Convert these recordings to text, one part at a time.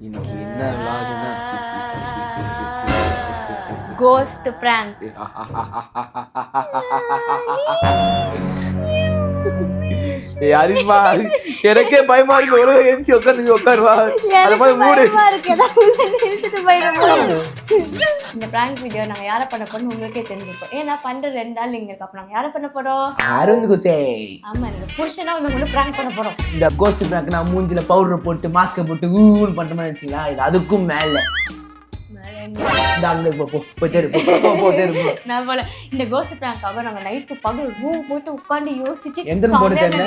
இன்னைக்கு என்ன விளாடுனா cost prank. அரிமா எனக்கே பயமா இருக்கு. ஒரு எஞ்சி உட்காருவா அந்த மாதிரி மூடு. இந்த பிராங்க் வீடியோ நாங்க யார பண்ண போறோம் உங்களுக்கே தெரிஞ்சிருக்கோம். ஏன்னா பண்ற 2 நாள் இங்க இருக்கு. அப்ப நாங்க யார பண்ண போறோம்? அருண் குசே. ஆமா, இந்த புருஷனா உங்களுக்கு பிராங்க் பண்ண போறோம். இந்த கோஸ்ட் பிராங்க் நான் மூஞ்சில பவுடர் போட்டு மாஸ்க் போட்டு ஊன்னு பண்ற மாதிரி இருந்துச்சுங்களா? இது அதுக்கும் மேல இந்த கோஸ்ட் பிராங்காக நாங்க நைட்டு பகல் ரூம் போட்டு உட்கார்ந்து யோசிச்சு எந்த ரூம் போட்டு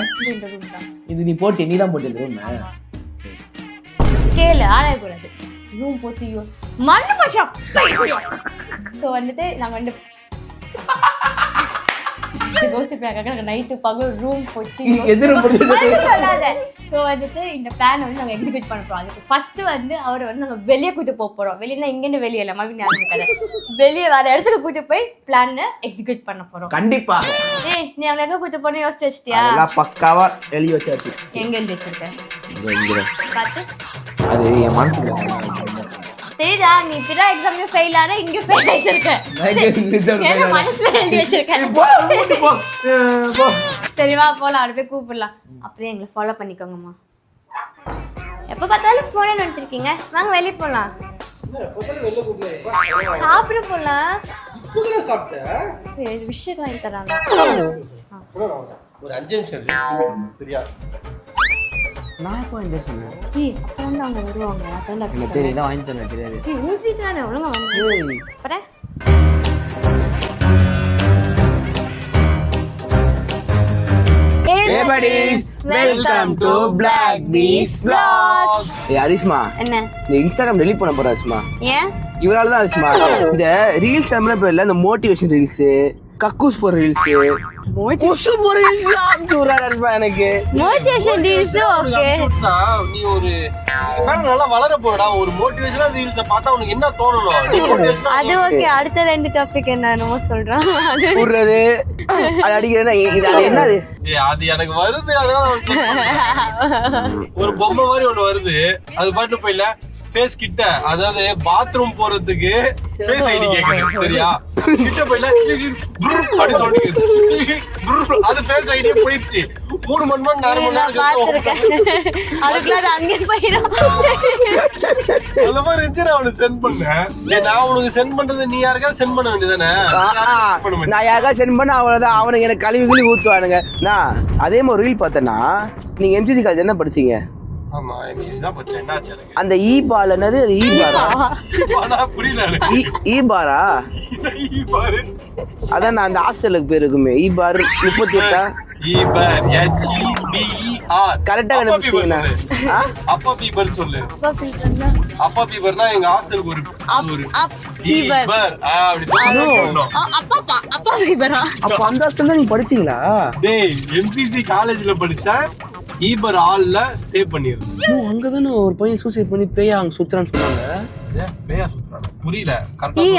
இது நீ போட்டு நீ தான் போட்டு ரூம் கேளு ஆராயக்கூடாது. ரூம் போட்டு யோசி மண்ணு மச்சான். ஸோ வந்துட்டு நாங்க வந்து கோஸ்ட் பிராங்காக நாங்க நைட்டு பகல் ரூம் போட்டு சொல்லாத. ஸோ வந்துட்டு இந்த பிளான் வந்து நாங்கள் எக்ஸிக்யூட் பண்ண போகிறோம். அதுக்கு ஃபர்ஸ்ட் வந்து அவரை வந்து நாங்கள் வெளியே கூட்டு போக போகிறோம். வெளியேனா இங்கேருந்து வெளியே இல்லை, மறுபடியும் ஞாபகம் கடை வெளியே வேற இடத்துக்கு கூட்டு போய் பிளான் எக்ஸிக்யூட் பண்ண போகிறோம். கண்டிப்பா. ஏய், நீ அவளை எங்கே கூட்டு போன யோசிச்சு வச்சிட்டியா? அதெல்லாம் பக்காவா எழுதி வச்சாச்சு. எங்க எழுதி வச்சிருக்கேன் பார்த்து. அது என் மனசுல தெரியுதா? நீ பிற எக்ஸாம்லயும் ஃபெயில் ஆற, இங்க ஃபெயில் ஆயிட்டிருக்க. ஏன்னா மனசுல எழுதி வச்சிருக்கேன். சரிவா போலாம், அப்படி போய் கூப்பிடலாம். அப்படியே எங்களை ஃபாலோ பண்ணிக்கோங்கம்மா. எப்ப பார்த்தாலும் போனே நினைச்சிருக்கீங்க. வாங்க வெளியே போலாம், சாப்பிட போலாம். விஷயம் வாங்கி தராங்க. ஒரு 5 நிமிஷம் சரியா? நான் எப்போ இந்த சொன்னேன்? அப்போ வந்து அவங்க வருவாங்க. எனக்கு தெரியும், வாங்கி தரேன். தெரியாது ஊற்றி தானே ஒழுங்கா வந்து அப்புறம் Hey buddies, welcome to Black Bees Vlogs. ஏய் அரிஷ்மா, என்ன இந்த இன்ஸ்டாகிராம் டெலீட் பண்ண போற அரிஷ்மா? ஏன்? இவரால தான் அரிஷ்மா. இந்த ரீல்ஸ் நம்மள பேர்ல இந்த மோட்டிவேஷன் ரீல்ஸ், கக்கூஸ் போற ரீல்ஸ், குசு போற ரீல்ஸ் அம்சுறாரு அரிஷ்மா. எனக்கு மோட்டிவேஷன் ரீல்ஸ் ஓகே. நீ ஒரு மேல நல்லா வளர போறடா. ஒரு மோட்டிவேஷனல் ரீல்ஸ் பார்த்தா உனக்கு என்ன தோணணும்? நீ மோட்டிவேஷனல் அது ஓகே. அடுத்த 2 டாபிக் என்னன்னு சொல்றான். புர்றது அது அடிக்கிறேன்னா இது என்னது? ஏய் அது எனக்கு வருது. அதனால ஒரு பொம்மை மாதிரி ஒன்னு வருது. அது பாட்டு போயில ஃபேஸ் கிட்ட, அதாவது பாத்ரூம் போறதுக்கு ஃபேஸ் ஐடி கேக்குது. சரியா? கிட்ட போயில அப்படி சொல்லிட்டு அது ஃபேஸ் ஐடியே போயிடுச்சு. 3 மணி நேரம் அதுக்குள்ள அது அங்கே போயிடும். அந்த மாதிரி இருந்துச்சு. நான் உனக்கு சென்ட் பண்ணேன். நான் உனக்கு சென்ட் பண்றது நீ யாருக்காவது சென்ட் பண்ண வேண்டியதானே? நான் யாருக்காவது சென்ட் பண்ண அவ்வளவுதான். அவனுக்கு எனக்கு கழுவி ஊத்துவானுங்க. நான் அதே மாதிரி ரீல் பார்த்தேன்னா, நீங்க எம்சிசி காலேஜ் என்ன படிச்சீங்க? ஆமா, எம்சிசி தான் படிச்சேன். என்னாச்சு அதுக்கு? அந்த ஈ பால் என்னது? அது ஈ பாரா? புரியல. ஈ பாரா? ஈ பாரு. அதான் நான் அந்த ஹாஸ்டலுக்கு பேர் இருக்குமே, ஈ பார் 38. ஈ பார் HEBER. கரெக்டா கண்டுபிடிச்சீங்களா? அப்பா பீபர் சொல்லு. அப்பா பீபர்னா எங்க ஹாஸ்டலுக்கு ஒரு பீபர் அப்படி சொல்லணும். அப்பா பீபரா? அப்ப அந்த ஹாஸ்டல்ல நீ படிச்சீங்களா? டேய் எம்சிசி காலேஜ்ல படிச்சேன். ஈபர் ஹால்ல ஸ்டே பண்ணிருந்தேன். அங்கதானே ஒரு பையன் சூசைட் பண்ணி பேயா அங்க சுத்துறான்னு சொன்னாங்க. பேயா சுத்துறாங்க? புரியல.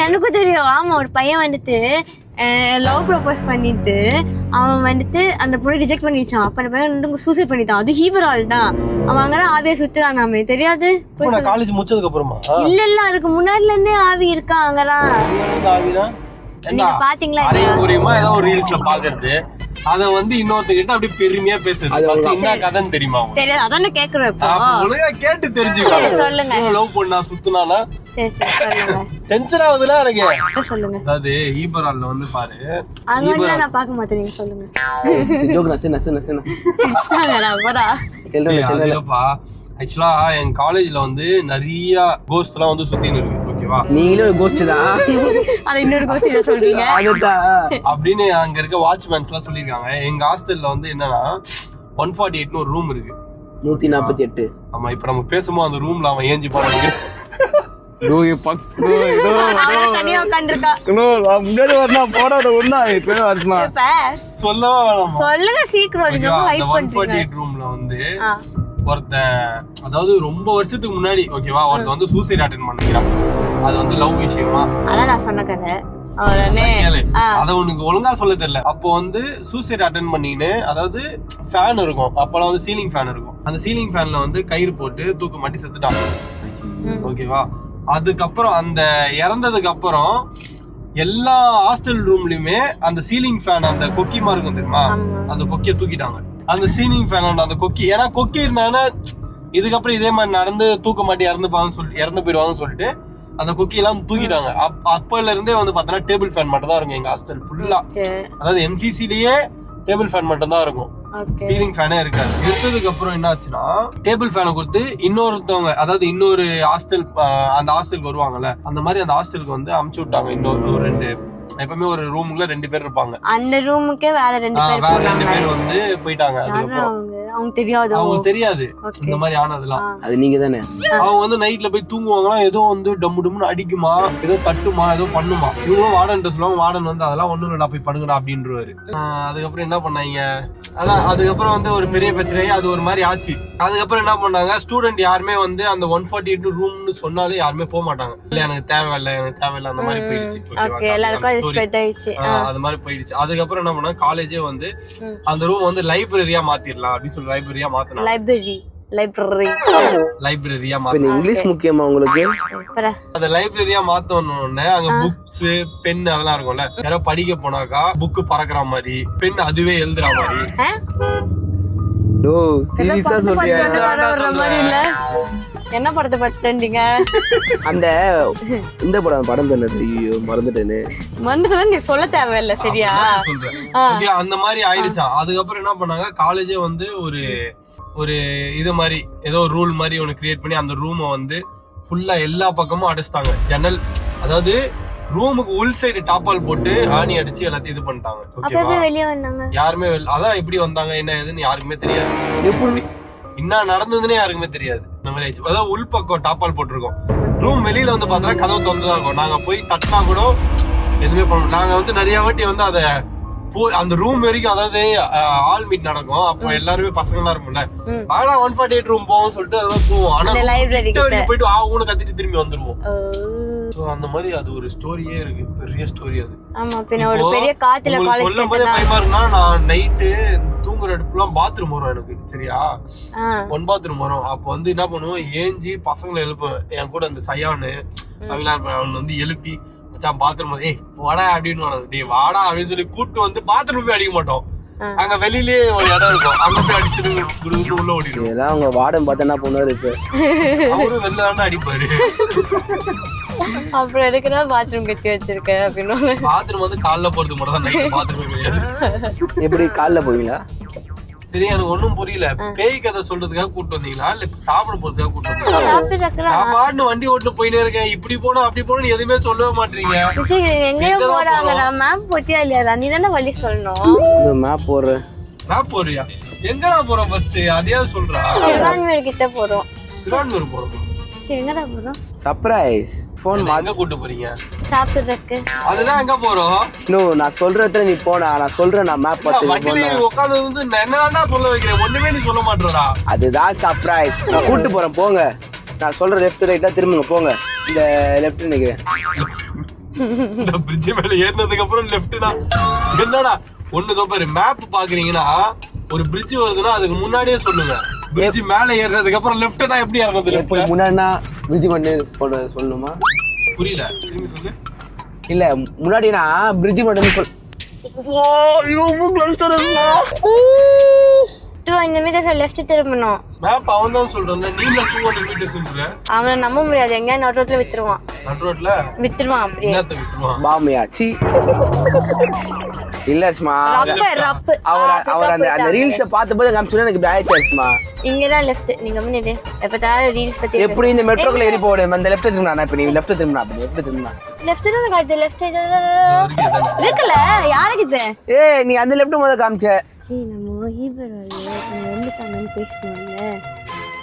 எனக்கும் தெரியும். ஆமா, ஒரு பையன் வந்துட்டு லவ் ப்ரப்போஸ் பண்ணிட்டு அவன் வந்துட்டு அந்த பொண்ணு ரிஜெக்ட் பண்ணிச்சான். அப்ப அந்த பையன் சூசைட் பண்ணிட்டான். அது ஹீபர் ஹால் தான். அவன் அங்கதான் ஆவியா சுத்துறான். நாம தெரியாது. காலேஜ் முடிச்சதுக்கு அப்புறமா இல்ல அதுக்கு முன்னாடில இருந்தே ஆவி இருக்கா அங்கதான். நீங்க பாத்தீங்களா? ஏதோ ஒரு ரீல்ஸ்ல பாக்குறது, அத வந்து இன்னொருத்தங்கிட்ட அப்படியே பெருமையா பேசுறது. என்ன கதைன்னு தெரியுமா? தெரியாது, அதானே கேக்குறேன். ஒழுங்கா கேட்டு தெரிஞ்சுக்கோ. சொல்லுங்க. லவ் பண்ணா சுத்துனானா? சரி சொல்லுங்க. டென்ஷன் ஆகுதுல எனக்கு. சொல்லுங்க. அதாவது ஈபர் ஹால்ல வந்து பாரு. அது வந்து நான் பார்க்க மாட்டேன். நீங்க சொல்லுங்க. ஜோக் நசன இல்லப்பா, ஆக்சுவலா என் காலேஜ்ல வந்து நிறைய கோஸ்ட் எல்லாம் வந்து சுத்தின்னு இருக்கு. ஓகேவா? நீங்களும் கோஸ்ட் தான். அத இன்னொரு கோஸ்ட் சொல்றீங்க அப்படின்னு அங்க இருக்க வாட்ச்மேன்ஸ் எல்லாம் சொல்லிருக்காங்க. எங்க ஹாஸ்டல்ல வந்து என்னன்னா 148 ஒரு ரூம் இருக்கு. 148. ஆமா, இப்ப நம்ம பேசும்போது அந்த ரூம்ல அவன் ஏஞ்சி போறாங்க. சொல்லுங்க சீக்கிரம். 148 ரூம்ல வந்து ஒருத்தன், அதாவது ரொம்ப வருஷத்துக்கு முன்னாடி ஓகேவா, ஒருத்தன் வந்து சூசைட் அட்டெண்ட் பண்ணிக்கிறான். அது வந்து லவ் விஷயமா? அதான் நான் சொன்ன கதை. அத உனக்கு ஒழுங்கா சொல்ல தெரியல. அப்போ வந்து சூசைட் அட்டெண்ட் பண்ணின்னு, அதாவது ஃபேன் இருக்கும். அப்பெல்லாம் வந்து சீலிங் ஃபேன் இருக்கும். அந்த சீலிங் ஃபேன்ல வந்து கயிறு போட்டு தூக்க மாட்டி செத்துட்டான். ஓகேவா. அதுக்கப்புறம் அந்த இறந்ததுக்கு அப்புறம் எல்லா ஹாஸ்டல் ரூம்லயுமே அந்த சீலிங் ஃபேன் அந்த கொக்கிமா இருக்கும் தெரியுமா, அந்த கொக்கிய தூக்கிட்டாங்க. அந்த சீலிங் ஃபேன் அந்த கொக்கி, ஏன்னா கொக்கி இருந்தாங்கன்னா இதுக்கப்புறம் இதே மாதிரி நடந்து தூக்க மாட்டி இறந்து போயிடுவாங்கன்னு சொல்லிட்டு அந்த கொக்கி எல்லாம் தூக்கிட்டாங்க. அப்பல இருந்தே வந்து பாத்தீங்கன்னா டேபிள் ஃபேன் மட்டும் தான் இருக்கும் எங்க ஹாஸ்டல் ஃபுல்லா. அதாவது எம்சிசிலேயே டேபிள் ஃபேன் மட்டும் தான் இருக்கும், சீலிங் ஃபேனே இருக்காது. எடுத்ததுக்கு அப்புறம் என்ன ஆச்சுன்னா டேபிள் ஃபேனை கொடுத்து இன்னொருத்தவங்க, அதாவது இன்னொரு ஹாஸ்டல், அந்த ஹாஸ்டலுக்கு வருவாங்கல்ல, அந்த மாதிரி அந்த ஹாஸ்டலுக்கு வந்து அமுச்சு விட்டாங்க. இன்னொரு 2, எப்பவுமே ஒரு ரூமுக்குள்ள 2 பேர் இருப்பாங்க. அந்த ரூமுக்கே வேற 2 பேர் வந்து போயிட்டாங்க. அவங்க தெரியாது இந்த மாதிரி ஆனதெல்லாம். அது நீங்க தானே. அவங்க வந்து நைட்ல போய் தூங்குவாங்களா, ஏதோ வந்து டம்மு டம்முன்னு அடிக்குமா, ஏதோ தட்டுமா, ஏதோ பண்ணுமா. இவங்களும் வார்டன் சொல்லுவாங்க, வார்டன் வந்து அதெல்லாம் ஒண்ணும் இல்லடா போய் பண்ணுங்கடா அப்படின்றவாரு. அதுக்கப்புறம் என்ன பண்ணாங்க, அதான் அதுக்கப்புறம் வந்து ஒரு பெரிய பிரச்சனையே அது ஒரு மாதிரி ஆச்சு. அதுக்கப்புறம் என்ன பண்ணாங்க, ஸ்டூடெண்ட் யாருமே வந்து அந்த 148 ரூம்னு சொன்னாலே யாருமே போக மாட்டாங்க. இல்ல எனக்கு தேவையில்லை அந்த மாதிரி போயிடுச்சு. அது மாதிரி போயிடுச்சு. அதுக்கப்புறம் என்ன பண்ணாங்க, காலேஜே வந்து அந்த ரூம் வந்து லைப்ரரியா மாத்திரலாம் அப்படின்னு சொல்லி லைப்ரரியா மாத்தினாங்க. லைப்ரரியா மாத்தினாங்க. இங்கிலீஷ் முக்கியமா உங்களுக்கு? அந்த லைப்ரரியா மாத்தணும்னு அங்க புக்ஸ், பென் அதெல்லாம் இருக்கும்ல, யாரோ படிக்க போனாக்கா புக் பறக்குற மாதிரி, பென் அதுவே எழுதுற மாதிரி. சீரியஸா சொல்றீங்க? என்ன படத்தை பார்த்துட்டீங்க? அந்த இந்த படம் என்னது? ஐயோ மறந்துட்டேனே. நீ சொல்ல தேவையில்ல, சரியா? சொல்றேன். அந்த மாதிரி ஆயிடுச்சான். அதுக்கப்புறம் என்ன பண்ணாங்க, காலேஜே வந்து ஒரு இது மாதிரி ஏதோ ரூல் மாதிரி ஒன்னு கிரியேட் பண்ணி அந்த ரூமை வந்து ஃபுல்லா எல்லா பக்கமும் அடைச்சிட்டாங்க. ஜன்னல், அதாவது ரூமுக்கு உள் சைடு டாப்பால் போட்டு ஆணி அடிச்சு எல்லாத்தையும் இது பண்ணிட்டாங்க. யாருமே அதான் எப்படி வந்தாங்க என்ன ஏதுன்னு யாருக்குமே தெரியாது. எப்படி என்ன நடந்ததுன்னு யாருக்குமே தெரியாது. இந்த மாதிரி ஆயிடுச்சு. அதாவது உள் பக்கம் டாப்பால் போட்டிருக்கோம். ரூம் வெளியில வந்து பார்த்தா கதவு திறந்துதான் இருக்கும். நாங்க போய் தட்டினா கூட எதுவுமே பண்ண. நாங்க வந்து நிறைய வாட்டி வந்து அதை அந்த ரூம் வரைக்கும், அதாவது ஆல் மீட் நடக்கும், அப்போ எல்லாருமே பசங்களா இருக்கும்ல, ஆனா 148 ரூம் போவோம் சொல்லிட்டு அதான் போவோம். ஆனா போயிட்டு ஆகும்னு கத்திட்டு திரும்பி வந்துருவோம். அந்த மாதிரி அது ஒரு ஸ்டோரியே இருக்கு, பெரிய ஸ்டோரி அது. சொல்லும் போதே பயமா இருக்குன்னா, நான் நைட்டு தூங்குற இடத்துலாம் பாத்ரூம் வரும் எனக்கு, சரியா? 1 பாத்ரூம் வரும். அப்போ வந்து என்ன பண்ணுவோம், ஏஞ்சி பசங்களை எழுப்புவேன். என் கூட அந்த சையானு அவன் வந்து எழுப்பி பாத்ரூம், ஏய் வாடா அப்படின்னு வாடா அப்படின்னு சொல்லி கூப்பிட்டு வந்து பாத்ரூம் போய் அடிக்க மாட்டோம். அங்க வெளியிலேயே ஒரு இடம் இருக்கும், அங்க போய் அடிச்சுட்டு உள்ள ஓடிடுவோம். எல்லாம் அவங்க வார்டன் பார்த்தா என்ன பண்ணுவாரு, இப்ப அவரும் வெளில தானே அடிப்பாரு. அப்புறம் எதுக்குன்னா பாத்ரூம் கட்டி வச்சிருக்க அப்படின்னு. பாத்ரூம் வந்து காலைல போறது மட்டும் தான், நைட் பாத்ரூம் கிடையாது. எப்படி காலைல போவீங்களா? சரி, எனக்கு ஒண்ணும் புரியல. பேய் கதை சொல்றதுக்காக கூட்டு வந்தீங்களா இல்ல சாப்பிட போறதுக்காக கூட்டு வந்தீங்களா? நான் பாட்டு வண்டி ஓட்டு போயினே இருக்கேன், இப்படி போனோம் அப்படி போனோம் எதுவுமே சொல்லவே மாட்டீங்க. எங்கேயும் போறாங்க, மேப் போத்தியா இல்லையா? நீ தானே வழி சொல்லணும். மேப் போடுறேன். மேப் போறியா? எங்கடா போறோம் ஃபர்ஸ்ட் அதையாவது சொல்றா. திருவான்மூர் கிட்ட போறோம். திருவான்மூர் போறோம். எங்கடா போறோம்? சர்ப்ரைஸ். போன் எங்க கூட்டு போறீங்க? சாப்பிடுறதுக்கு. அதுதான் எங்க போறோம்? நோ, நான் சொல்றத நீ போடா. நான் சொல்றேன், நான் மேப் பார்த்து வண்டியில உட்கார்ந்து வந்து என்னடா சொல்ல வைக்கிறேன், ஒண்ணுமே நீ சொல்ல மாட்டறடா. அதுதான் சர்ப்ரைஸ். நான் கூட்டி போறேன், போங்க. நான் சொல்ற லெஃப்ட் ரைட்டா திரும்புங்க, போங்க. இந்த லெஃப்ட் நிக்கிறேன். இந்த பிரிட்ஜ் மேல ஏறினதுக்கு அப்புறம் லெஃப்ட்னா என்னடா ஒண்ணு தோப்பாரு. மேப் பாக்குறீங்கன்னா ஒரு பிரிட்ஜ் வருதுன்னா அதுக்கு முன்னாடியே சொல்லுங்க. பிரிட்ஜ் மேல ஏறினதுக்கு அப்புறம் லெஃப்ட்னா எப்படி இறங்குது? லெஃப்ட் முன்னாடினா பிரிட்ஜ் மட்டும் சொல்லணுமா? புரியல, திரும்பி சொல்லு. இல்ல முன்னாடினா பிரிட்ஜ் மட்டும் சொல். இந்த மீட்டர்ஸ் லெஃப்ட் திரும்பணும். மேப் அவன் தான் சொல்றான், நீ 200 மீட்டர்ஸ் சொல்ற. அவனை நம்ப முடியாது, எங்க நட் ரோட்ல வித்துருவான். நட் ரோட்ல வித்துருவான். அப்படியே என்னத்த வித்துருவான்? பாமியாச்சி இல்ல ஸ்மா. அவர் அந்த ரீல்ஸ் பார்த்தபோது காமிச்சோனே எனக்கு பேட்ச்மா. இங்க தான் லெஃப்ட். நீங்க முன்னாடி எப்பதால ரீல்ஸ் பத்தி எப்படி இந்த மெட்ரோக்குள்ள ஏறி போடு. அந்த லெஃப்ட் திரும்புனா, நான் இப்ப நீ லெஃப்ட் திரும்புனா, அப்படி லெஃப்ட் திரும்புனா. லெஃப்ட் தான் காது. லெஃப்ட் இருக்குல யாருக்கு இது? ஏய், நீ அந்த லெஃப்ட் முதல்ல காமிச்ச. ஏய், நம்ம ஹீபரால வந்து தானே பேசணும்ல.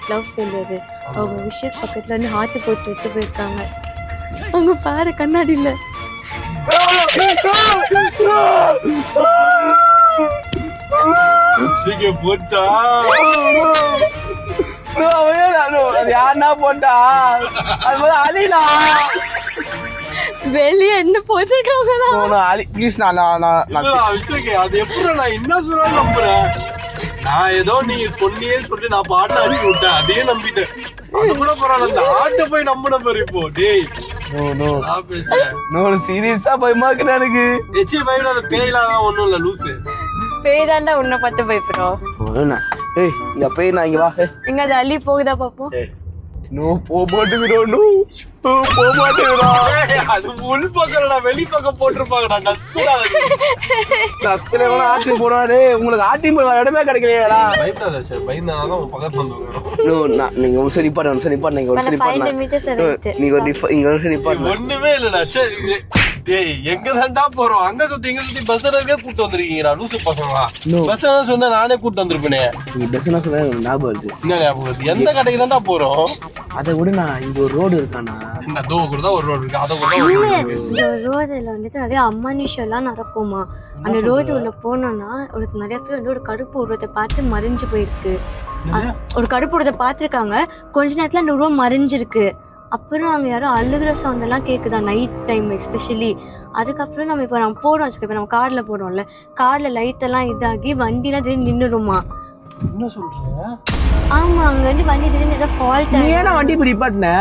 Love failure. அவங்க விஷயம் பக்கத்துல வந்து ஹார்ட் போட்டு விட்டு போயிருக்காங்க. அவங்க பாரு கண்ணாடியில. போச்சா யாருன்னா போட்டா அது அலினா வெளியே என்ன போட்டிருக்காங்க. ப்ளீஸ் நான் அது எப்படி நான் என்ன சொல்றேன் நம்புறேன். நான் ஏதோ நீங்க சொன்னியேன்னு சொல்லி நான் பாட்டு அடிச்சு விட்டேன், அதே நம்பிட்டேன். அது கூட பரவாயில்ல, அந்த ஆட்டை போய் நம்பின பாரு இப்போ. டேய் நான் பேசுறேன் சீரியஸா பயமா இருக்கு எனக்கு. எச்சி பயப்படாத, பேயிலாதான் ஒண்ணும் இல்ல லூசு. பேய் தாண்டா உன்னை பார்த்து பயப்படுறோம். ஏய் இங்க பேய் நான் இங்க வா. எங்க அது அள்ளி போகுதா பாப்போம். போக மாட்டேங்கிறோம், போக மாட்டேங்கிறா. அது உள் பக்கம் வெளி பக்கம் போட்டிருப்பாங்கடா. டஸ்ட்ல ஆட்டி போனாரு, உங்களுக்கு ஆட்டி போட இடமே கிடைக்கலையாடா. பயப்படாத சார், பயந்தாதான் உங்க பக்கத்துல வந்துருக்கோம். நீங்க ஒரு சரி பாட்டு, ஒரு சரி பாட்டு, நீங்க ஒரு சரி பாட்டு, நீங்க இங்க ஒரு சரி பாட்டு. ஒண்ணுமே இல்லடா. சரி டேய், எங்க தாண்டா போறோம்? அங்க சுத்தி இங்க சுத்தி பஸ் கூட்டு வந்திருக்கீங்கடா லூசு பசங்களா. பஸ் சொன்னா நானே கூட்டு வந்திருப்பேனே. நீங்க பஸ் சொன்னா ஞாபகம் இருக்கு. என்ன ஞாபகம் இருக்கு? எந்த கடைக்கு தாண்டா போறோம்? அதை விட நான் இங்க ஒரு ரோடு இருக்கானா, என்ன தோகுறதா ஒரு ரோடு இருக்கு, அதை கூட இந்த ரோடுல வந்துட்டு நிறைய அம்மானுஷம் எல்லாம் நடக்குமா. அந்த ரோடு உள்ள போனோம்னா ஒரு நிறைய பேர் வந்து ஒரு கருப்பு உருவத்தை பார்த்து மறைஞ்சு போயிருக்கு. ஒரு கருப்பு உருவத்தை பார்த்துருக்காங்க, கொஞ்ச நேரத்துல அந்த உருவம் மறைஞ்சிருக்கு. அப்புறம் அங்கே யாரும் அழுகிற சவுண்ட் எல்லாம் கேட்குதா நைட் டைம் எஸ்பெஷலி. அதுக்கப்புறம் நம்ம போகிறோம் வச்சுக்கோ, இப்போ நம்ம காரில் போகிறோம்ல, காரில் லைட்டெல்லாம் இதாகி வண்டிலாம் திடீர்னு நின்றுடுமா. என்ன சொல்ற? ஆமா, அங்க வந்து வண்டி திடீர்னு ஏதோ ஃபால்ட். ஏன்னா வண்டி இப்படி நிப்பாட்டின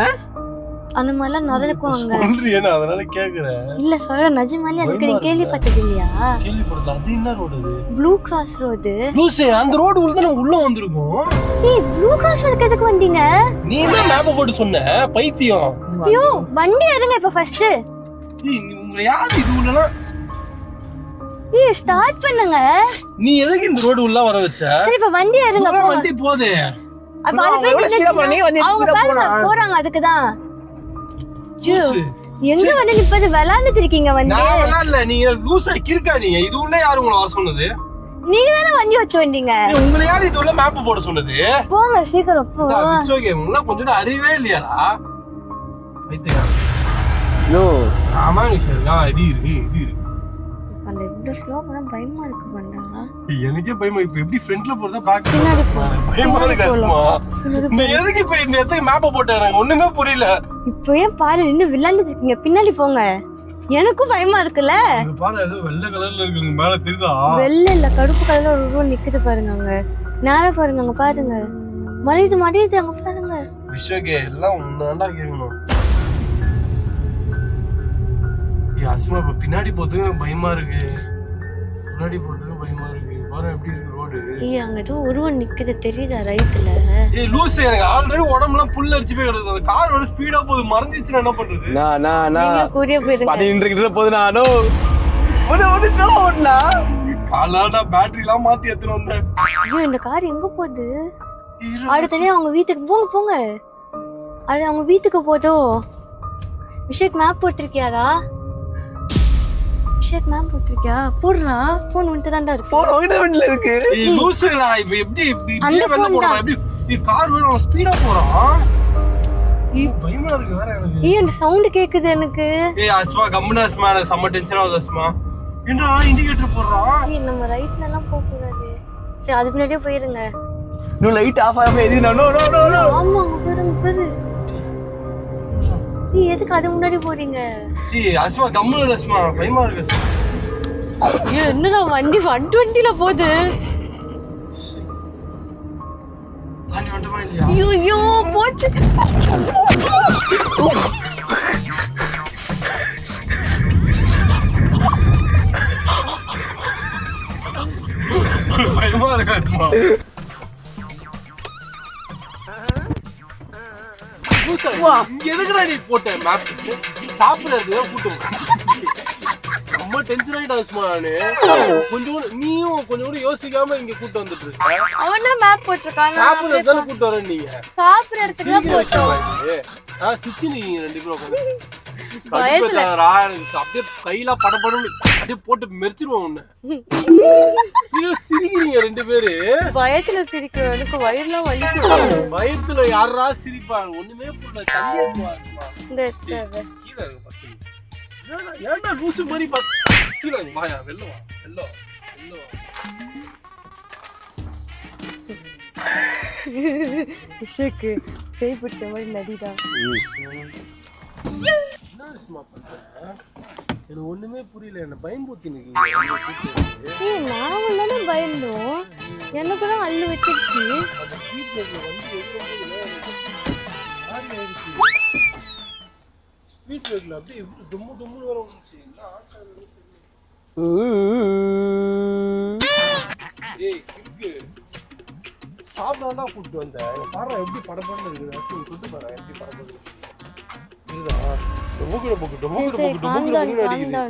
அந்த மாதிரிலாம் நடக்கும் அங்க. அதனால கேக்குறேன். இல்ல சொல்ற நிஜமாலே, அதுக்கு நீ கேள்விப்பட்டது இல்லையா? கேள்விப்பட்டது. அது என்ன ரோடு? அது ப்ளூ கிராஸ் ரோடு. லூசே, அந்த ரோடு உள்ள நம்ம உள்ள வந்திருக்கோம். ஏய், ப்ளூ கிராஸ் ரோடுக்கு எதுக்கு வந்தீங்க? நீ தான் மேப் போட்டு சொன்ன பைத்தியம். ஐயோ, வண்டி எடுங்க இப்ப ஃபர்ஸ்ட். ஏய், உங்களை யார் இது உள்ளலாம்? ஏய், ஸ்டார்ட் பண்ணுங்க. நீ எதுக்கு இந்த ரோடு உள்ள வர வச்ச? சரி இப்ப வண்டி எடுங்க. வண்டி போதே. அப்ப அது போறாங்க அதுக்குதான். எங்க வந்து நிப்பது விளையாண்டுட்டு இருக்கீங்க வந்து? நான் விளையாடல, நீங்க லூசா கிறுக்கா நீங்க. இது உள்ள யாரு உங்களை வர சொன்னது? நீங்க தானே வண்டி வச்சு வந்தீங்க. உங்களை யாரு இது உள்ள மேப் போட சொன்னது? போங்க சீக்கிரம் போ. ஓகே, உங்களுக்கு கொஞ்சம் அறிவே இல்லையாடா? பைத்தியம். நோ ஆமா நிஷா, இது இருக்கு. அந்த இந்த ஸ்லோ பண்ண பயமா இருக்கு பண்ணா. எனக்கே பயமா. இப்ப எப்படி ஃப்ரண்ட்ல போறதா பாக்க பின்னாடி பயமா இருக்குமா? நீ எதுக்கு இப்ப இந்த இடத்துக்கு மேப்ப போட்டாங்க? ஒண்ணுமே புரியல. இப்போ ஏன் பாரு இன்னும் விளையாண்டுட்டு இருக்கீங்க, பின்னாடி போங்க. எனக்கும் பயமா இருக்குல்ல. பாரு ஏதோ வெள்ளை கலர்ல இருக்கு மேல தெரியுதா? வெள்ளை இல்ல, கருப்பு கலர்ல ஒரு உருவம் நிக்குது பாருங்க அங்க. நேரா பாருங்க அங்க பாருங்க. மடியுது அங்க பாருங்க. விஷயக்கே எல்லாம் உன்னாண்டா கேட்கணும். அஸ்மா, இப்ப பின்னாடி போறதுக்கு பயமா இருக்கு, முன்னாடி போறதுக்கு பயமா இருக்கு. பாரு எப்படி இருக்கு ரோடு. ஏய், அங்க ஏதோ உருவம் நிக்குது தெரியுதா ரைட்ல? ஏய் லூசு, எனக்கு ஆல்ரெடி உடம்பெல்லாம் புல் அரிச்சு போய் கிடக்குது. அந்த கார் வந்து ஸ்பீடா போகுது, மறைஞ்சிச்சுன்னா என்ன பண்றது? நீங்க கூடிய போயிருங்க. பண்ணிட்டு போது நானோ ஒரு ஸ்லோ ஓடுனா காலாடா பேட்டரி எல்லாம் மாத்தி எடுத்துட்டு வந்தேன். ஐயோ, இந்த கார் எங்க போகுது? அடுத்தனே அவங்க வீட்டுக்கு போங்க. அது அவங்க வீட்டுக்கு போதோ. விஷேக் மேப் போட்டிருக்கியாரா? விஷேக் மேப் போட்டிருக்கியா? போடுறா, போன் உன்கிட்ட தான்டா இருக்கு. போன் உன்கிட்ட வண்டில இருக்கு. ஏய் லூசுடா, இப்ப எப்படி வெளில போறோம்? எப்படி நீ கார் வேற ஸ்பீடா போறான். பயமா இருக்கு வேற எனக்கு. ஏய், அந்த சவுண்ட் கேக்குது எனக்கு. ஏய் அஸ்மா, கம்முனு அஸ்மா, எனக்கு செம்ம டென்ஷன் ஆகுது அஸ்மா. என்னடா இண்டிகேட்டர் போடுறான்? ஏய், நம்ம ரைட்ல எல்லாம் போக கூடாது. சரி, அது முன்னாடியே போயிருங்க. நோ லைட் ஆஃப் ஆகாம எரி. No no no no. ஆமா, பாரு. நீ எதுக்கு அது முன்னாடி போறீங்க? ஏய் அஸ்மா, கம்முனு அஸ்மா, பயமா இருக்கு அஸ்மா. ஏய், என்னடா வண்டி 120ல போகுது. தாண்டி வந்துமா இல்லையா? ஐயோ போச்சு. பயமா இருக்கு அஸ்மா. எதுக்குடா நீ போட்ட மேப்? சாப்பிடுறது கூட்டம் ரொம்ப டென்ஷன் ஆயிட்டா அஸ்மா. நானு நீயும் கொஞ்சம் யோசிக்காம இங்க கூட்டு வந்துட்டு இருக்க. அவனா மேப் போட்டிருக்கான். சாப்பிடுறதுதானே கூட்டு வரேன். நீங்க சாப்பிடுற இடத்துக்கு தான் போறோம். சிச்சி நீங்க ரெண்டு பேரும் அப்படியே கையில படப்படன்னு அப்படியே போட்டு மெரிச்சிருவோம் உன்ன. சிரிக்கிறீங்க ரெண்டு பேரு. பயத்துல சிரிக்கிறோம், எனக்கு வயிறுலாம் வலிக்குது. பயத்துல யாரா சிரிப்பாங்க? ஒண்ணுமே புரியல. தண்ணி கீழே இருக்கு. ஏன்டா லூசு மாதிரி கீழே வாயா, வெள்ள வா. விஷயக்கு பேய் பிடிச்ச மாதிரி நடிதான். என்ன சும்மா பண்ற? எனக்கு ஒண்ணுமே புரியல. என்ன பயம்பூத்தி நிக்கீங்க. நான் உள்ளே பயந்தோம். எனக்கு தான் அள்ளு வச்சிருச்சு. அந்த ஸ்ட்ரீட் லைட்ல வந்து எதுவுமே ஆடி ஆயிடுச்சு. ஸ்ட்ரீட் லைட்ல அப்படியே தும்மு தும்முன்னு வர வந்துச்சு. என்ன ஆச்சாரம்? ஏய் கிக்கு சாப்பிடாண்டா கூப்பிட்டு வந்தேன். பாரு எப்படி படப்படன்னு இருக்குது. அப்படி கூப்பிட்டு பாரு எப்படி படப்படன்னு இதுதா டொமுக்குட போக்கு டொமுக்குட போக்கு டொமுக்குட போக்கு அடிக்குது.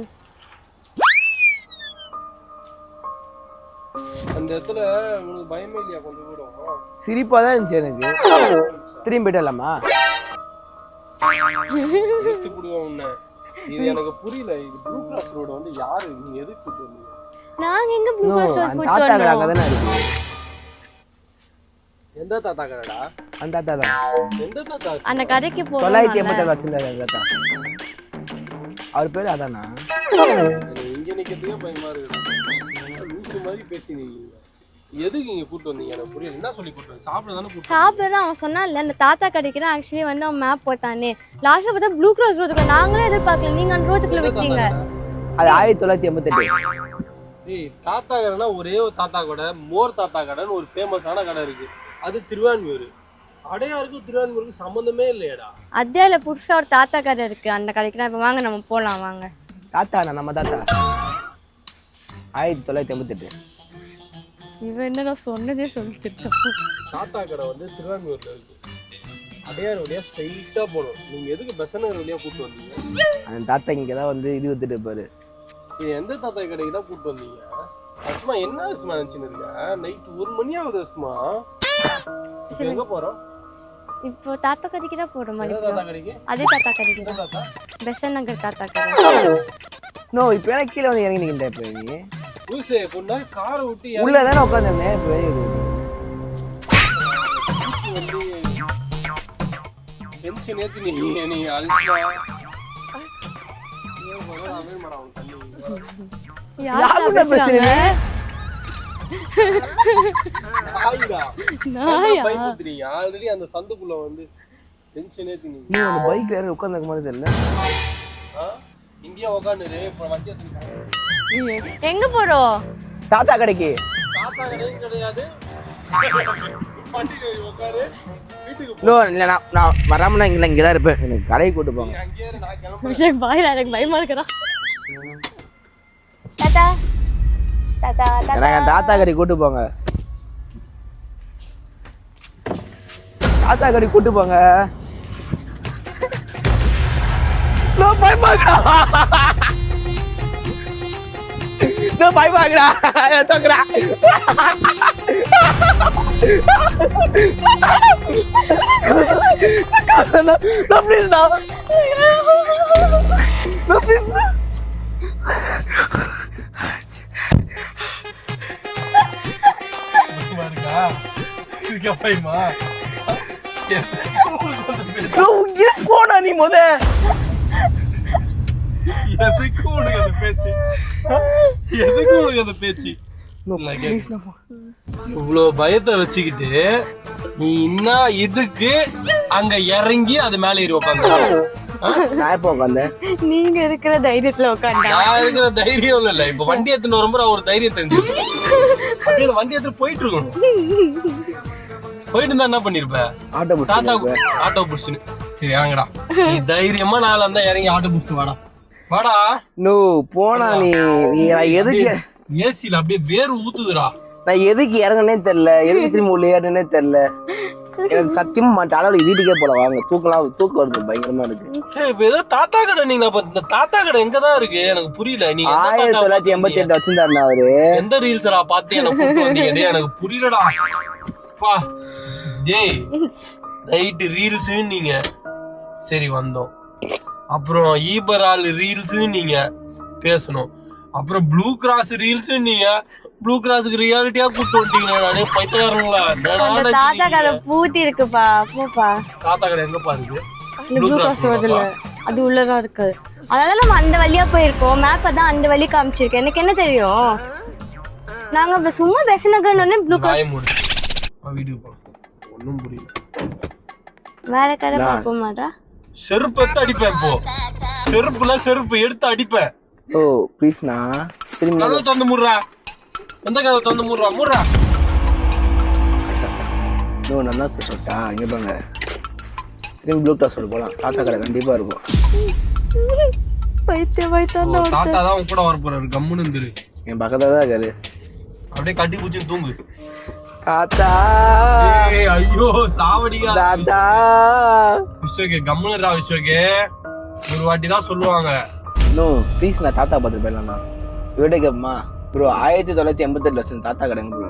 அந்த இடத்துல உங்களுக்கு பயமே இல்லையா? கொஞ்சம் கூட சிரிப்பா தான் இருந்துச்சு எனக்கு. திரும்பி போயிட்டலாமா? எடுத்து புடுவா உன்னை. இது எனக்கு புரியல. இது ப்ளூ கிராஸ் ரோட் வந்து யாரு? நீங்க எதுக்கு கூப்பிட்டு வந்தீங்க? நாங்க எங்க ப்ளூ கிராஸ் ரோட் கூப்பிட்டு தாத்தா கடை வந்தோம்? அங்க தானே இருக்கு. எந்த தாத்தா கடைடா? அந்த தாத்தா தான். எந்த தாத்தா? அந்த கடைக்கு போறோம். 987 வச்சிருந்தாரு அந்த தாத்தா. அவர் பேரு அதானா? இங்க நிக்கிறதுக்கே பயமா இருக்கு. லூசு மாதிரி பேசினீங்க. எதுக்கு இங்க கூப்பிட்டு வந்தீங்க? எனக்கு புரியல. என்ன சொல்லி கூப்பிட்டு வந்தீங்க? சாப்பிட தானே கூப்பிட்டு சாப்பிட அவன் சொன்னான்ல அந்த தாத்தா கடைக்கு தான் ஆக்சுவலி வந்து அவன் மேப் போட்டானே. லாஸ்ட்ல பார்த்தா ப்ளூ கிராஸ் ரோட்டுக்குள்ள நாங்களே எதிர்பார்க்கல. நீங்க அந்த ரோட்டுக்குள்ள விட்டீங்க. அது 1988. ஏய் தாத்தா கடைனா ஒரே ஒரு தாத்தா கடை, மோர் தாத்தா கடைன்னு ஒரு ஃபேமஸான கடை இருக்கு. அது திருவான்மியூர். அடையாருக்கும் திருவான்மியூருக்கு சம்மந்தமே இல்லையடா. அத்தியாயில புதுசா ஒரு தாத்தா கடை இருக்கு. அந்த கடைக்கு தான் இப்ப வாங்க நம்ம போலாம் வாங்க. தாத்தா நம்ம தாத்தா 1988. இவன் என்ன சொன்னதே சொல்லிட்டு தாத்தா கடை வந்து திருவான்மியூர்ல இருக்கு. அடையார் வழியா ஸ்ட்ரைட்டா போகணும். நீங்க எதுக்கு பெசநகர் வழியா கூப்பிட்டு வந்தீங்க? அந்த தாத்தா இங்க தான் வந்து இது வித்துட்டு இருப்பாரு. இது எந்த தாத்தா கடைக்கு தான் கூப்பிட்டு வந்தீங்க? அஸ்மா என்ன அஸ்மா நினைச்சுன்னு இருக்க? நைட் 1 மணி ஆகுது அஸ்மா. எங்க போறோம்? இப்போ தாத்தா கடைக்கு தான் போறோம். எந்த தாத்தா கடைக்கு? அதே தாத்தா கடைக்கு எந்த தான். தாத்தா? பெசநகர் தாத்தா கடை. நோ இப்போ எனக்கு கீழே வந்து இறங்கி நிக்கிற இப்போ நீ. ஊசே பொண்ணா காரை விட்டு உள்ள தானே உட்கார்ந்தேன். இப்போ வெளியே வந்து டென்ஷன் ஏத்தி நீ அல்வா. யாருடா பேசுறீங்க? நாயிடா. நாயா? பயப்படுறீங்க. ஆல்ரெடி அந்த சந்துக்குள்ள வந்து டென்ஷன் ஏத்தி நீ. நீ அந்த பைக்ல ஏறி உட்கார்ந்தக்க மாதிரி தெரியல. இங்கேயே உட்காந்துரு. இப்போ வண்டி எடுத்துக்கிட்டேன். எங்க போறோம்? தாத்தா கடைக்கு. தாத்தா கடையும் கிடையாது. வண்டியில உட்காரு. வீட்டுக்கு போ. நோ இல்ல நான் வராமனா இங்க தான் இருப்பேன். எனக்கு கடைக்கு கூட்டு போங்க. அங்கேயே நான் கிளம்ப. விஷயம் பாயிரா எனக்கு பயமா இருக்குடா. தாத்தா தாத்தா எனக்கு தாத்தா தாத்தா கடைக்கு கூட்டு போங்க. தாத்தா கடைக்கு கூட்டு போங்க. நோ பயமாக்குடா. நோ பயமாக்குடா. தோக்குடா. No please no. No please no. இருக்கா? இருக்கா பயமா? போனா நீ முத எதுக்கு உனக்கு அந்த பேச்சு? எதுக்கு உனக்கு அந்த பேச்சு? இவ்வளவு பயத்தை வச்சுக்கிட்டு நீ இன்னும் இதுக்கு அங்க இறங்கி அது மேல ஏறி உட்காந்து நான் எப்போ உட்காந்தேன்? நீங்க இருக்கிற தைரியத்துல உட்காந்தா. நான் இருக்கிற தைரியம் இல்ல. இப்ப வண்டி எடுத்துன்னு வரும்போது ஒரு தைரியம் தெரிஞ்சு அப்படியே வண்டி எடுத்துட்டு போயிட்டு இருக்கணும். போயிட்டு இருந்தா என்ன பண்ணிருப்ப? ஆட்டோ தாத்தா ஆட்டோ புடிச்சுன்னு சரி இறங்கடா. நீ தைரியமா நாளா இருந்தா இறங்கி ஆட்டோ புடிச்சுட்டு வாடா வாடா. நோ போனா நீ நான் எதுக்கு ஏசில அப்படியே வேறு ஊத்துதுடா. நான் எதுக்கு இறங்கனே தெரியல. எதுக்கு திரும்ப உள்ள ஏறனே தெரியல. எனக்கு சத்தியமா மாட்டேன். அளவு வீட்டுக்கே போல வாங்க. தூக்கம் வருது பயங்கரமா இருக்கு. இப்ப ஏதோ தாத்தா கடை நீங்க இந்த தாத்தா கடை எங்கதான் இருக்கு எனக்கு புரியல. நீங்க 1988 வச்சிருந்தாருண்ணா அவரு. எந்த ரீல்ஸ்ரா பார்த்து எனக்கு கூப்பிட்டு வந்தீங்க? டேய் எனக்கு புரியலடா. பா டேய் நைட் ரீல்ஸ் நீங்க சரி வந்தோம். அப்புறம் ஈபரால் ரீல்ஸ் நீங்க பேசணும். அப்புறம் ப்ளூ கிராஸ் ரீல்ஸ் நீங்க ப்ளூ கிராஸ்க்கு ரியாலிட்டியா கூப்பிட்டு வந்துட்டீங்களா? பைத்தியக்காரங்களா? தாத்தா கடை பூத்தி இருக்குப்பா. போப்பா. தாத்தா கடை எங்கப்பா இருக்கு? ப்ளூ கிராஸ் ரோட்ல அது உள்ளதான் இருக்கு. அதனால நம்ம அந்த வழியா போயிருக்கோம். மேப் தான் அந்த வழி காமிச்சிருக்கேன். எனக்கு என்ன தெரியும்? நாங்க சும்மா பெசநகர்னு ப்ளூ கிராஸ் வீடியோ போலாம். ஒன்னும் புரியல. வேற கடை பார்க்க மாட்டா. செருப்பு எடுத்து அடிப்பேன். இப்போ செருப்பு எடுத்து அடிப்பேன். ஓ ப்ளீஸ்ண்ணா திரும்பி கதவை திறந்து மூடுறா. எந்த கதவை திறந்து மூடுறா. நோ நல்லா சொல்லிட்டா இங்கே பாங்க. திரும்பி ப்ளூடூத் சொல்லி போகலாம். தாத்தா கடை கண்டிப்பாக இருக்கும். தாத்தா தான் உன் கூட வர போறாரு. கம்முன்னு இருந்துரு. என் பக்கத்துல தான் இருக்காரு. அப்படியே கட்டி பூச்சி தூங்கு. தாத்தா ஐயோ சாவடிக்கா. தாத்தா விஸ்வகே கம்முனுடா. விஸ்வகே ஒரு வாட்டி தான் சொல்லுவாங்க. நோ ப்ளீஸ் நான் தாத்தா பார்த்துட்டு போயிடலாம்ண்ணா. விட கேப்பமா ப்ரோ 1988 வச்சு தாத்தா கடைங்க ப்ரோ.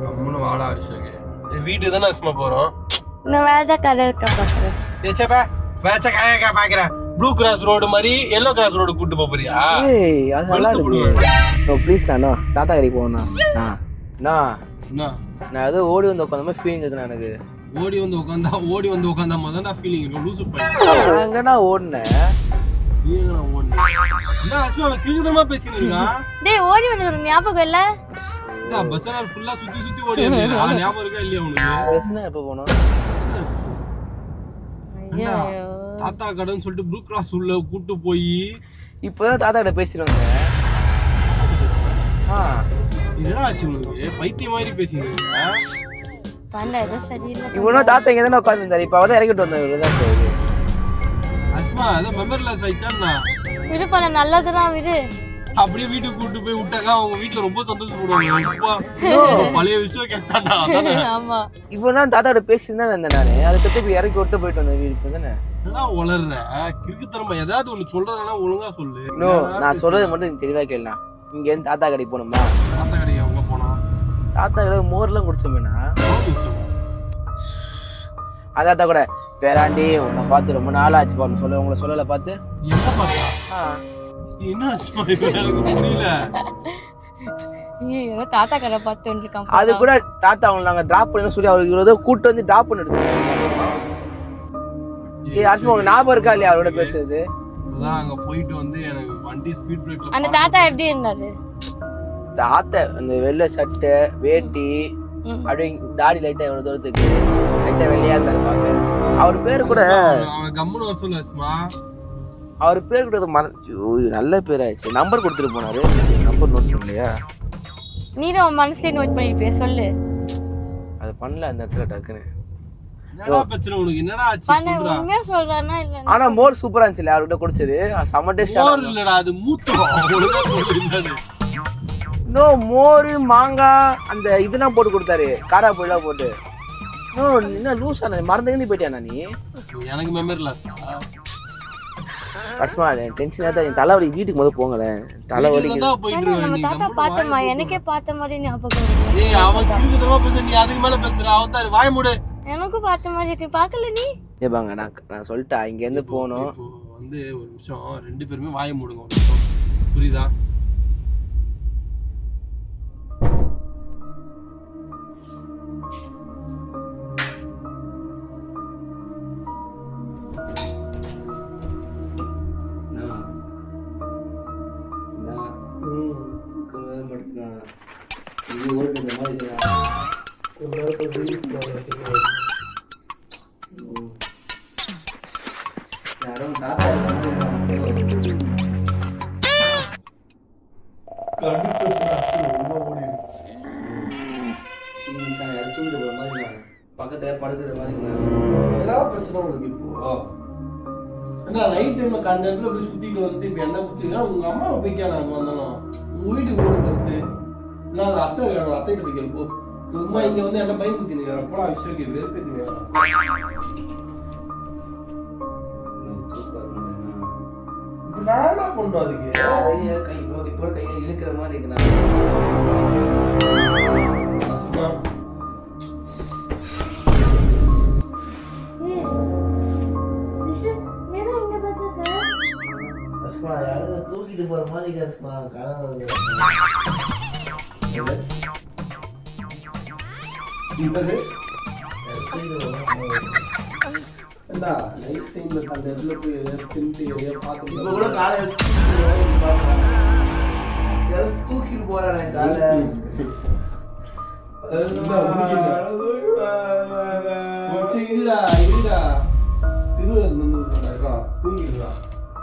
கம்முன்னு வாடா விஸ்வகே. வீட்டுக்கு தானே சும்மா போறோம். நான் வேற கலர் பாக்குறேன். பாக்குறேன் ப்ளூ கிராஸ் ரோடு மாதிரி எல்லோ கிராஸ் ரோடு கூட்டு போறியா? ஏய் அது நல்லா இருக்கு. நோ ப்ளீஸ் நான் தாத்தா கடைக்கு போகணும்ண்ணா. நான் ஏதோ ஓடி வந்து உட்காந்த மாதிரி ஃபீலிங் இருக்குண்ணா எனக்கு. ஓடி வந்து உட்காந்தா மாதிரி தான் ஃபீலிங் இருக்கும். லூசு பையன். நான் எங்கண்ணா ஓடினேன்? பேசினா டேய் ஓடி வந்து ஞாபகம் இல்ல? பஸ் ஃபுல்லா சுத்தி ஓடி வந்தேன். ஞாபகம் இருக்கா இல்லையா உனக்கு? பேசுனா எப்ப போனோம்? தாத்தா கடைன்னு சொல்லிட்டு ப்ளூ கிராஸ் உள்ள கூட்டு போய் இப்பதான் தாத்தா கிட்ட பேசிடுவாங்க. என்னடா ஆச்சு உனக்கு? பைத்தியம் மாதிரி பேசிங்க. இவனும் தாத்தா இங்க தானே உட்காந்துருந்தாரு. இப்ப அவதான் இறக்கிட்டு வந்தாரு. அஸ்மா அதான் மெமரிலெஸ் ஆயிடுச்சா? விடு பண்ண நல்லதுதான் விடு. அப்படியே வீட்டுக்கு கூட்டு போய் விட்டாக்கா அவங்க வீட்டுல ரொம்ப சந்தோஷப்படுவாங்க. பழைய விஷயம் கேட்டாண்டா. ஆமா இப்பதான் தாத்தா கிட்ட பேசிட்டு இருந்தேன் நானு. அதை பத்தி இறக்கி விட்டு போயிட்டு வந்தேன் வீட்டுக்கு தானே. வளர்ற கிறுக்குத்தனமா ஏதாவது ஒண்ணு சொல்றதுனா ஒழுங்கா சொல்லு. நோ நான் சொல்றது மட்டும் நீங்க தெளிவா கேளலாம். இங்க இருந்து தாத்தா கடைக்கு போனோமா? தாத்தா கடைக்கு எங்க போனோம்? தாத்தா கடை மோர்லாம் குடிச்சோமேனா. அதாத்தா கூட பேராண்டி உன்னை பார்த்து ரொம்ப நாள் ஆச்சு பாருன்னு சொல்ல உங்களை சொல்லல பார்த்து. என்ன பார்த்தா? என்ன எனக்கு புரியல. ஏதோ தாத்தா கடை பார்த்து வந்துருக்கான். அது கூட தாத்தா அவங்க நாங்க டிராப் பண்ணி சொல்லி அவருக்கு ஏதோ கூட்டு வந்து டிராப் பண்ணி எடுத்துருக்காங்க. அரிசி உங்க ஞாபகம் இருக்கா இல்லையா அவரோட பேசுறது? அதான் அங்க போயிட்டு வந்து எனக்கு வண்டி ஸ்பீட் பிரேக்ல. அந்த தாத்தா எப்படி இருந்தாரு? தாத்தா அந்த வெள்ளை சட்டை வேட்டி அப்படியே தாடி லைட்டா எவ்வளவு தூரத்துக்கு லைட்டா வெள்ளையா இருந்தாரு பாக்க. அவர் பேரு கூட கம்முன்னு வர சொல்லு அஸ்மா. அவர் பேர் கூட நல்ல பேர் ஆயிடுச்சு. நம்பர் கொடுத்துட்டு போனாரு. நம்பர் நோட் பண்ணலையா? நீரும் மனசுலயே நோட் பண்ணிருப்பிய சொல்லு. அது பண்ணல அந்த இடத்துல டக்குன்னு. என்னடா பிரச்சனை உனக்கு? என்னடா ஆச்சு சொல்றா. உண்மையா சொல்றானா இல்ல? ஆனா மோர் சூப்பரா இருந்துச்சு. அவர்கிட்ட குடிச்சது செம டேஸ்ட். மோர் இல்லடா அது மூத்தம். ஒழுங்கா சொல்லு. நோ மோர் மாங்காய் அந்த இதெல்லாம் போட்டு கொடுத்தாரு. காரா பொடிலாம் போட்டு. நோ என்ன லூஸ் ஆன மறந்துங்கன்னு போயிட்டியா நீ? எனக்கு மெமரி லாஸ். கஷ்டமா டென்ஷனா தான். என் தலைவலி வீட்டுக்கு முதல்ல போங்களேன். தலைவலி நம்ம தாத்தா பார்த்தமா எனக்கே பார்த்த மாதிரி ஞாபகம் இருக்கு. ஏய் அவன் கிறுக்குதனமா பேச நீ அதுக்கு மேல பேசுற. அவன் தான் வாய் மூடு. எனக்கும் பார்த்த மாதிரி இருக்கு. பார்க்கல நீ? ஏபாங்க நான் சொல்லிட்டேன் இங்க இருந்து போணும். வந்து ஒரு நிமிஷம் ரெண்டு பேருமே வாய் மூடுங்க. புரியுதா? பக்கத்துல படுக்கிற மாதிரி பிரச்சனை உங்களுக்கு இப்போ என்ன நைட் டைம்ல கண்ட இடத்துல அப்படியே சுத்திட்டு வந்து இப்ப என்ன பிடிச்சிருக்கா உங்க அம்மா போய் கேள அங்க வந்தாலும் உங்க வீட்டுக்கு போய் ஃபர்ஸ்ட் நான் அத்தை இருக்காங்க அத்தை கிட்ட கேள் போ சும்மா இங்க வந்து எல்லாம் பயம் குத்தினீங்க போடா விஷயத்துக்கு வெறுப்பேத்தீங்க நான் என்ன பண்றோம் அதுக்கு கை இப்போ கையை இழுக்கிற மாதிரி இருக்கு. யாரும் தூக்கிட்டு போற மாதிரி தூக்கிட்டு போறானே காலை சரி இருடா இருடா திருவள்ளூர் வந்து தூங்கிடுறா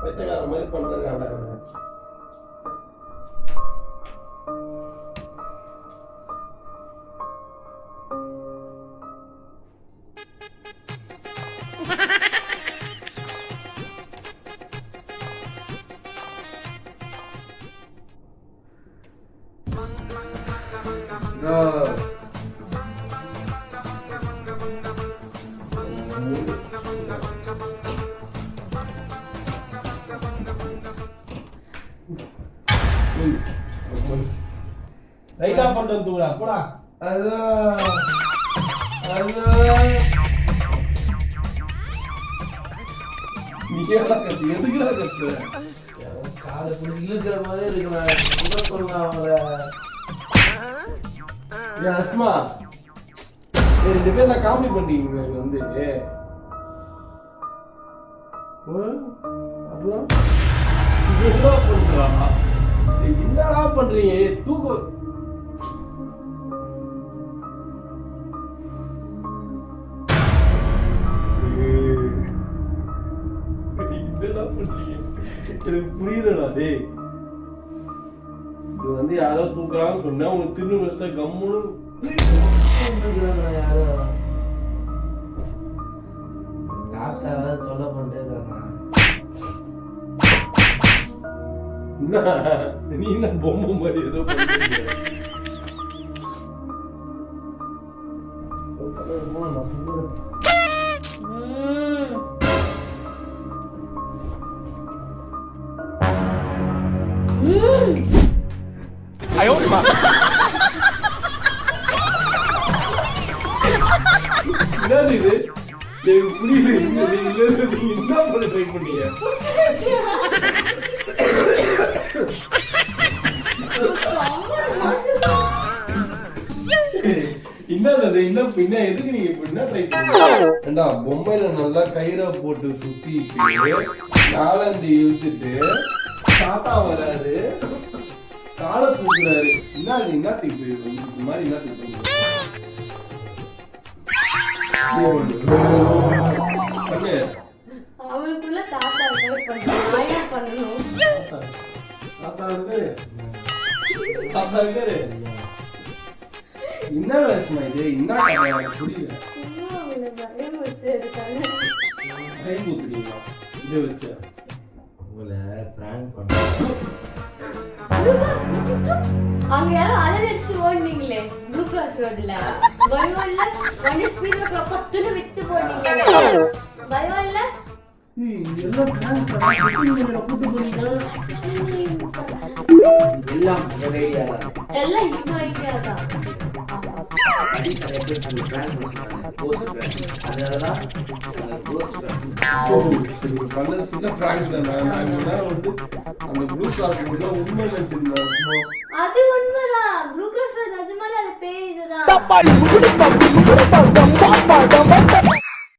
வைத்தகார மாதிரி பண்றாங்க ரைட் ஆஃப் பண்ணிட்டு தூங்குடா போடா எதுக்குடா கத்துற காலை பிடிச்சி இழுக்கிற மாதிரி இருக்கிறான் சொல்லலாம் அவங்கள அஸ்மா ரெண்டு பேர் நான் காமெடி பண்றீங்க வந்து அப்புறம் என்னடா பண்றீங்க தூக்கம் என்னடா பண்றீங்க எனக்கு புரியுதுடா டேய் இது வந்து யாரோ தூக்குறான்னு சொன்னா உனக்கு திரும்ப வச்சுட்டா கம்முன்னு யாரோ தாத்தாவை சொல்ல பண்ணிட்டே நீ என்ன பொம்மை மாதிரி ஏதோ பண்றீங்க என்னது இது எனக்கு புரியல என்ன பண்ண ட்ரை பண்ணீங்க என்னது என்ன பின்ன எதுக்கு நீங்க என்ன ட்ரை பண்ணீங்க பொம்மையில நல்லா கயிறை போட்டு சுத்திட்டு நாலந்து இழுத்துட்டு தாத்தா வராது காலை தூக்குறாரு என்ன தூக்கு இந்த மாதிரி என்ன தூக்கு அவனுக்குள்ள தாத்தா பண்ணணும் என்ன ரேஸ்மா இது என்ன புரியல இதை வச்சு உங்களை பிராங்க் பண்ண அங்க யாரும் அலறடிச்சு ஓடுனீங்களே ப்ளூ கிராஸ் ரோட்ல பயம் இல்ல வண்டி ஸ்பீட்ல பத்துன்னு வித்து போனீங்களே பயம் இல்ல எல்லாம் பிளான் பண்ணி கூட்டு போனீங்க எல்லாம் ஒரு ஐடியா தான் எல்லாம் இந்த ஐடியா தான் அது உண்மைதான் ப்ளூ கிராஸ் நிஜமாலே அது பேய் இதுதான்